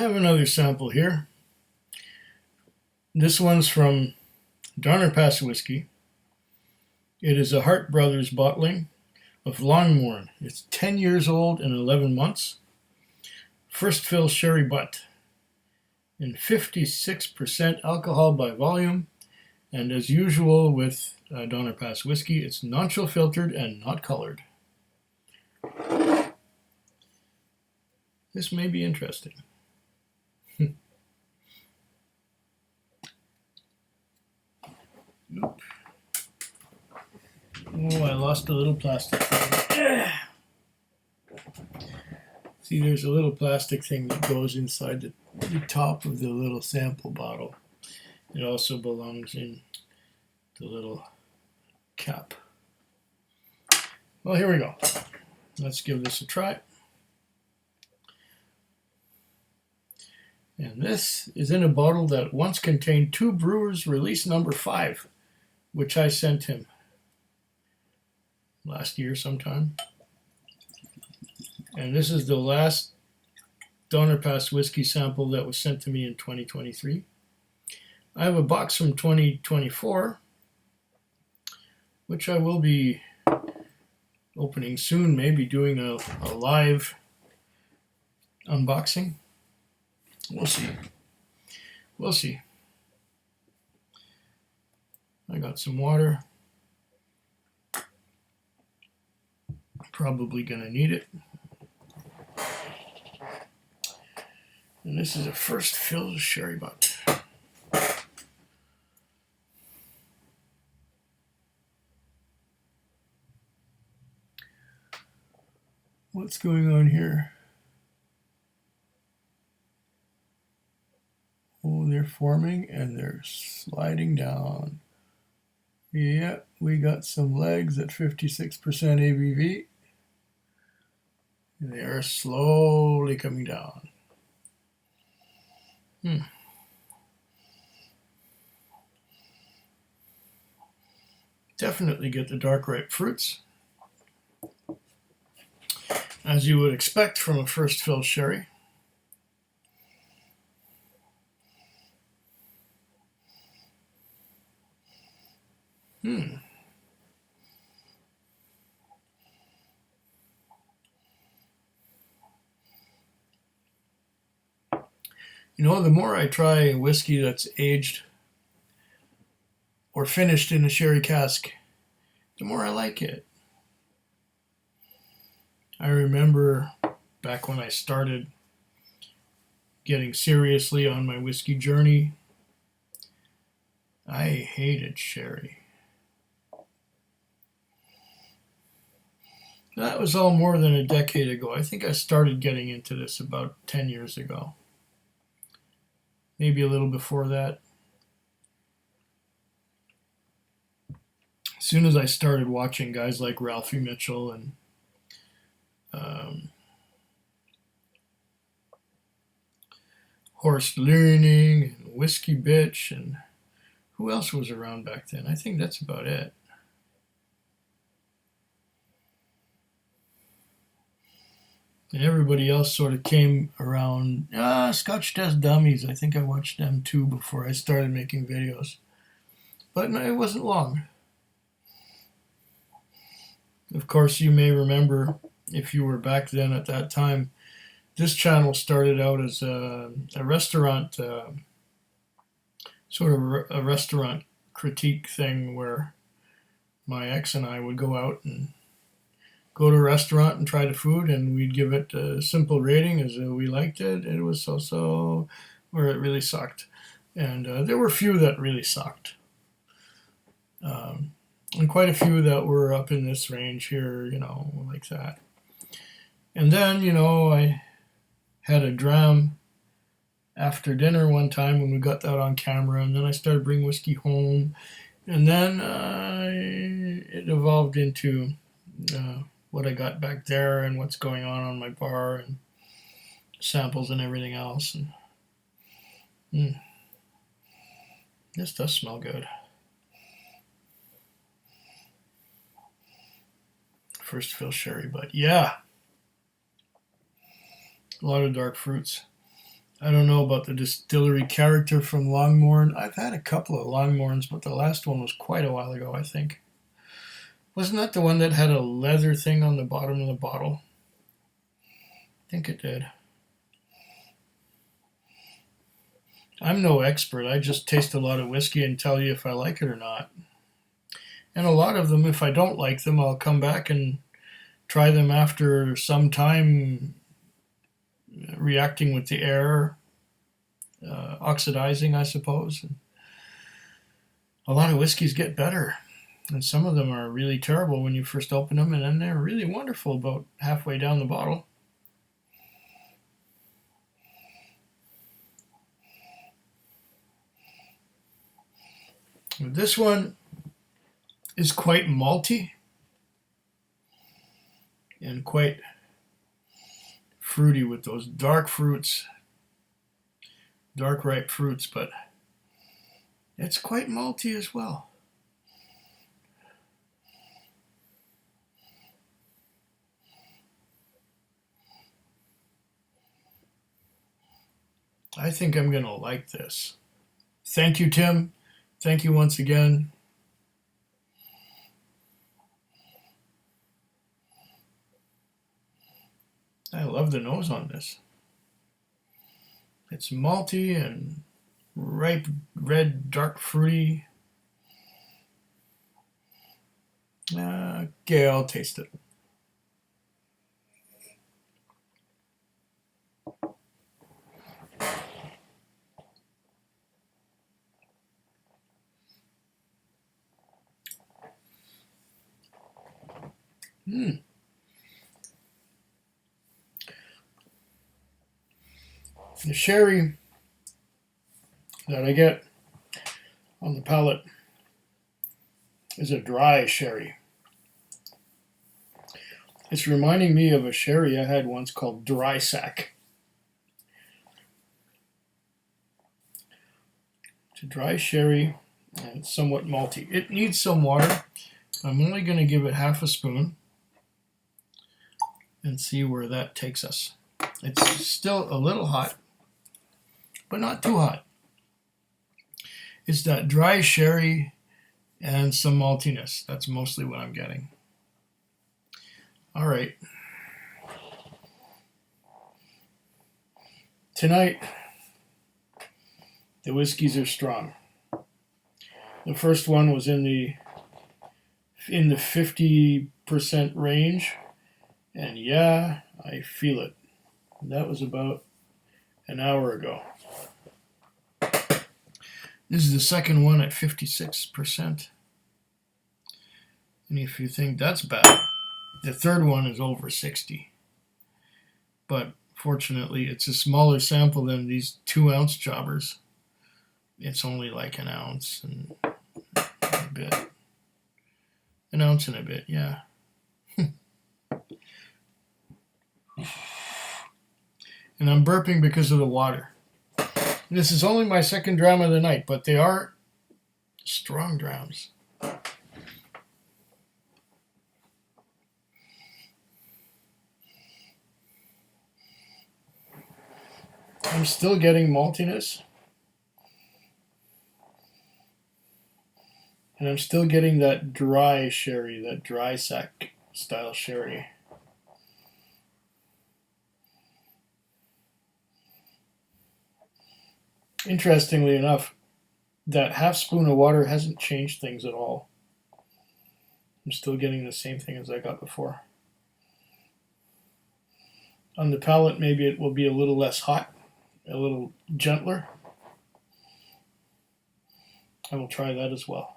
have another sample here. This one's from Donner Pass Whiskey. It is a Hart Brothers bottling of Longmorn. It's 10 years old and 11 months. First fill sherry butt. And 56% alcohol by volume. And as usual with Donner Pass Whiskey, it's non-chill filtered and not colored. This may be interesting. Oop. Oh, I lost a little plastic thing. See, there's a little plastic thing that goes inside the top of the little sample bottle. It also belongs in the little cap. Well, here we go. Let's give this a try. And this is in a bottle that once contained 2 Brewers release number 5, which I sent him last year sometime. And this is the last Donner Pass whiskey sample that was sent to me in 2023. I have a box from 2024, which I will be opening soon, maybe doing a live unboxing. We'll see. We'll see. I got some water. Probably gonna need it. And this is a first fill sherry butt. What's going on here? Oh, they're forming and they're sliding down. Yep, we got some legs at 56% ABV. They are slowly coming down. Definitely get the dark ripe fruits, as you would expect from a first fill sherry. You know, the more I try whiskey that's aged or finished in a sherry cask, the more I like it. I remember back when I started getting seriously on my whiskey journey, I hated sherry. That was all more than a decade ago. I think I started getting into this about 10 years ago. Maybe a little before that. As soon as I started watching guys like Ralphie Mitchell and Horst Learning and Whiskey Bitch, and who else was around back then? I think that's about it. And everybody else sort of came around. Scotch Test Dummies. I think I watched them too before I started making videos. But no, it wasn't long. Of course, you may remember, if you were back then at that time, this channel started out as a restaurant, sort of a restaurant critique thing where my ex and I would go out and go to a restaurant and try the food, and we'd give it a simple rating as we liked it. It was so-so, or it really sucked. And there were a few that really sucked. And quite a few that were up in this range here, you know, like that. And then, you know, I had a dram after dinner one time when we got that on camera, and then I started bringing whiskey home. And then it evolved into what I got back there and what's going on my bar and samples and everything else. And this does smell good. First fill sherry, but yeah, a lot of dark fruits. I don't know about the distillery character from Longmorn. I've had a couple of Longmorns, but the last one was quite a while ago, I think. Wasn't that the one that had a leather thing on the bottom of the bottle? I think it did. I'm no expert. I just taste a lot of whiskey and tell you if I like it or not. And a lot of them, if I don't like them, I'll come back and try them after some time reacting with the air, oxidizing, I suppose. A lot of whiskeys get better, and some of them are really terrible when you first open them, and then they're really wonderful about halfway down the bottle. This one is quite malty and quite fruity with those dark fruits, dark ripe fruits, but it's quite malty as well. I think I'm going to like this. Thank you, Tim. Thank you once again. I love the nose on this. It's malty and ripe, red, dark, fruity. Okay, I'll taste it. The sherry that I get on the palate is a dry sherry. It's reminding me of a sherry I had once called Dry Sack. It's a dry sherry and it's somewhat malty. It needs some water. I'm only going to give it half a spoon and see where that takes us. It's still a little hot, but not too hot. It's that dry sherry and some maltiness. That's mostly what I'm getting. All right. Tonight, the whiskeys are strong. The first one was in the 50% range, and yeah, I feel it. That was about an hour ago. This is the second one at 56%. And if you think that's bad, the third one is over 60. But fortunately, it's a smaller sample than these 2-ounce jobbers. It's only like an ounce and a bit. An ounce and a bit, yeah. And I'm burping because of the water. This is only my second dram of the night, but they are strong drams. I'm still getting maltiness. And I'm still getting that dry sherry, that dry sack style sherry. Interestingly enough, that half spoon of water hasn't changed things at all. I'm still getting the same thing as I got before. On the palate, maybe it will be a little less hot, a little gentler. I will try that as well.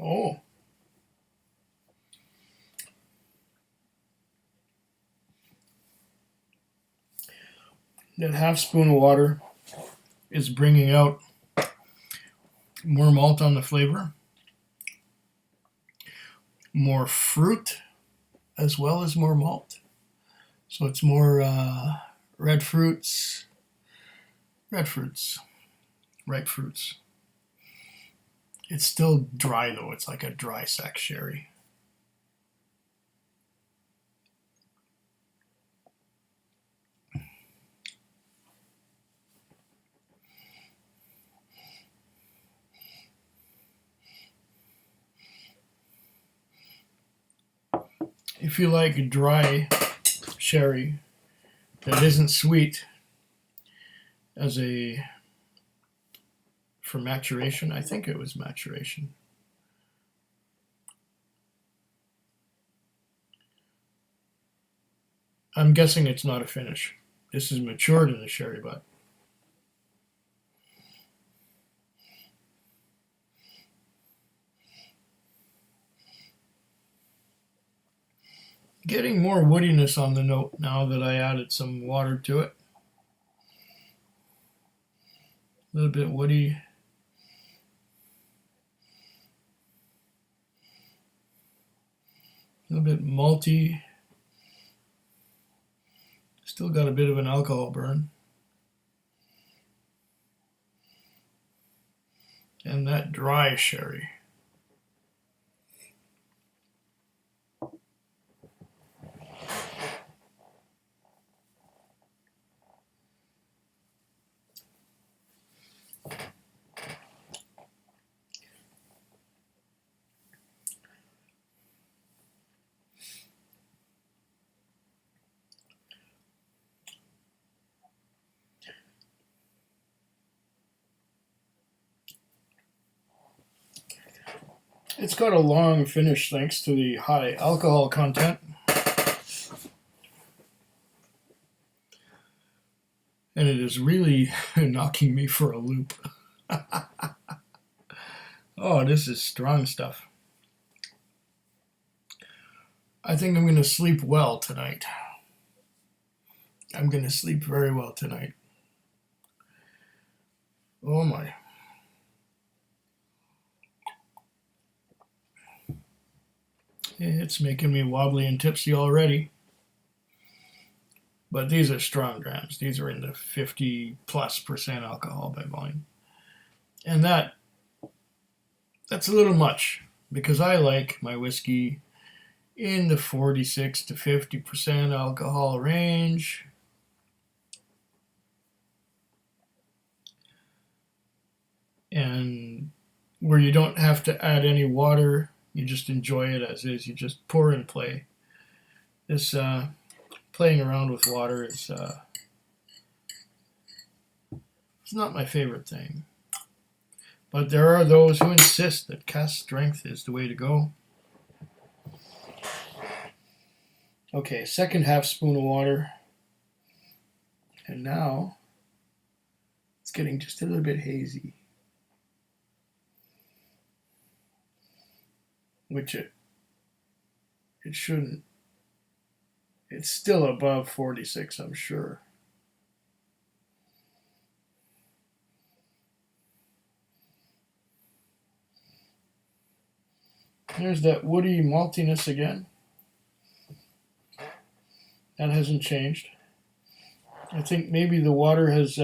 Oh. That half spoon of water is bringing out more malt on the flavor, more fruit, as well as more malt. So it's more red fruits. ripe fruits. It's still dry though. It's like a dry sack sherry. If you like dry sherry that isn't sweet as a for maturation, I think it was maturation. I'm guessing it's not a finish. This is matured in the sherry butt. Getting more woodiness on the note now that I added some water to it. A little bit woody. A little bit malty. Still got a bit of an alcohol burn. And that dry sherry. It's got a long finish thanks to the high alcohol content. And it is really knocking me for a loop. Oh, this is strong stuff. I think I'm going to sleep well tonight. I'm going to sleep very well tonight. Oh my. It's making me wobbly and tipsy already. But these are strong grams. These are in the 50+% alcohol by volume. And that's a little much because I like my whiskey in the 46 to 50% alcohol range. And where you don't have to add any water, you just enjoy it as is. You just pour and play. This playing around with water is it's not my favorite thing. But there are those who insist that cask strength is the way to go. Okay, second half spoon of water. And now it's getting just a little bit hazy. Which it shouldn't. It's still above 46, I'm sure. There's that woody maltiness again. That hasn't changed. I think maybe the water has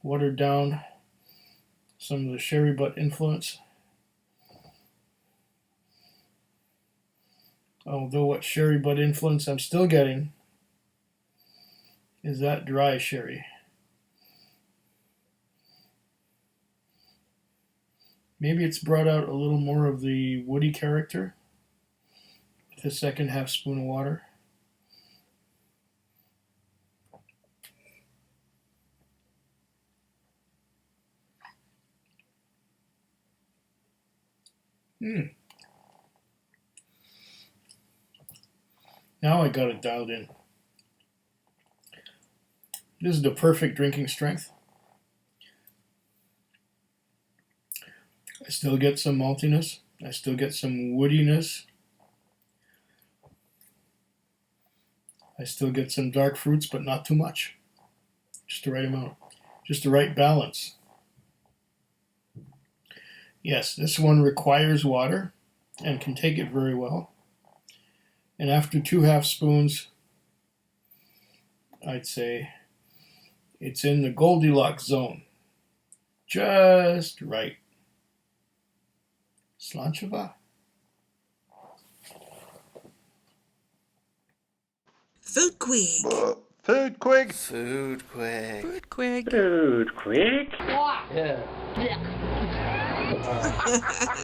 watered down some of the sherry butt influence. Although what sherry butt influence I'm still getting is that dry sherry. Maybe it's brought out a little more of the woody character with the second half spoon of water. Now I got it dialed in. This is the perfect drinking strength. I still get some maltiness. I still get some woodiness. I still get some dark fruits, but not too much. Just the right amount. Just the right balance. Yes, this one requires water and can take it very well. And after 2 half spoons, I'd say it's in the Goldilocks zone. just right. Slancheva? Food Quig. Food Quig. Food Quig. Food Quig. Food Quig. Yeah.